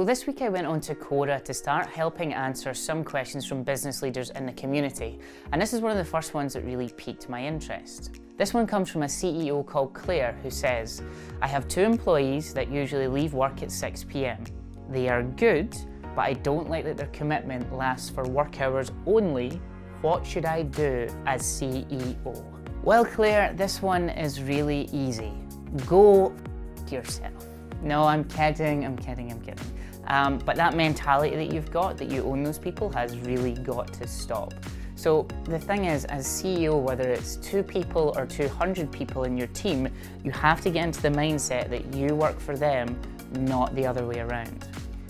this week I went on to Quora to start helping answer some questions from business leaders in the community, and this is one of the first ones that really piqued my interest. This one comes from a CEO called Claire who says, I have 2 employees that usually leave work at 6 p.m. They are good, but I don't like that their commitment lasts for work hours only. What should I do as CEO? Well, Claire, this one is really easy. Go yourself. No, I'm kidding. But that mentality that you've got, that you own those people, has really got to stop. So the thing is, as CEO, whether it's 2 people or 200 people in your team, you have to get into the mindset that you work for them, not the other way around.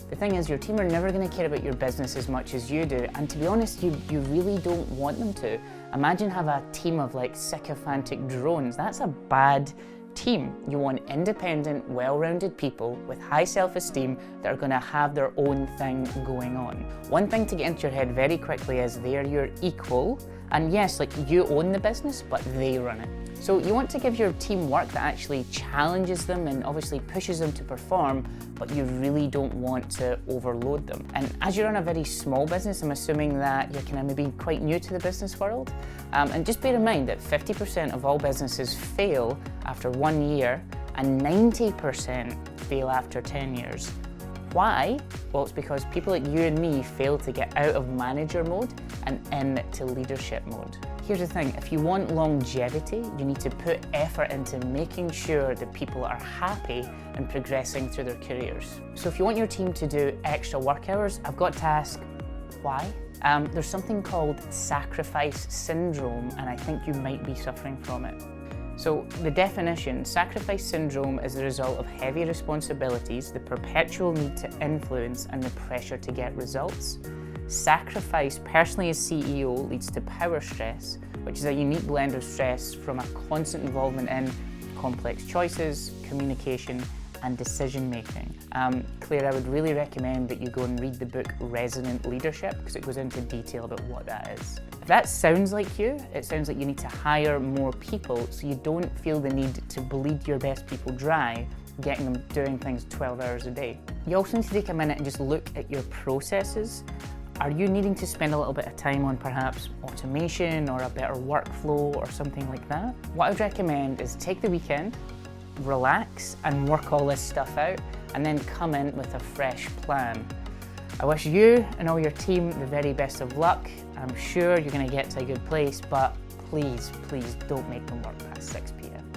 The thing is, your team are never going to care about your business as much as you do, and to be honest, you really don't want them to. Imagine have a team of like sycophantic drones. That's a bad team. You want independent, well-rounded people with high self-esteem that are going to have their own thing going on. One thing to get into your head very quickly is they're your equal, and yes, like you own the business, but they run it. So you want to give your team work that actually challenges them and obviously pushes them to perform, but you really don't want to overload them. And as you run a very small business, I'm assuming that you're kind of maybe quite new to the business world. And just bear in mind that 50% of all businesses fail after 1 year and 90% fail after 10 years. Why? Well, it's because people like you and me fail to get out of manager mode and into leadership mode. Here's the thing, if you want longevity, you need to put effort into making sure that people are happy and progressing through their careers. So if you want your team to do extra work hours, I've got to ask, why? There's something called sacrifice syndrome, and I think you might be suffering from it. So the definition, sacrifice syndrome is the result of heavy responsibilities, the perpetual need to influence, and the pressure to get results. Sacrifice, personally as CEO, leads to power stress, which is a unique blend of stress from a constant involvement in complex choices, communication, and decision making. Claire, I would really recommend that you go and read the book Resonant Leadership, because it goes into detail about what that is. If that sounds like you, it sounds like you need to hire more people so you don't feel the need to bleed your best people dry, getting them doing things 12 hours a day. You also need to take a minute and just look at your processes. Are you needing to spend a little bit of time on perhaps automation or a better workflow or something like that? What I would recommend is take the weekend, relax and work all this stuff out, and then come in with a fresh plan. I wish you and all your team the very best of luck. I'm sure you're going to get to a good place, but please don't make them work past 6 p.m.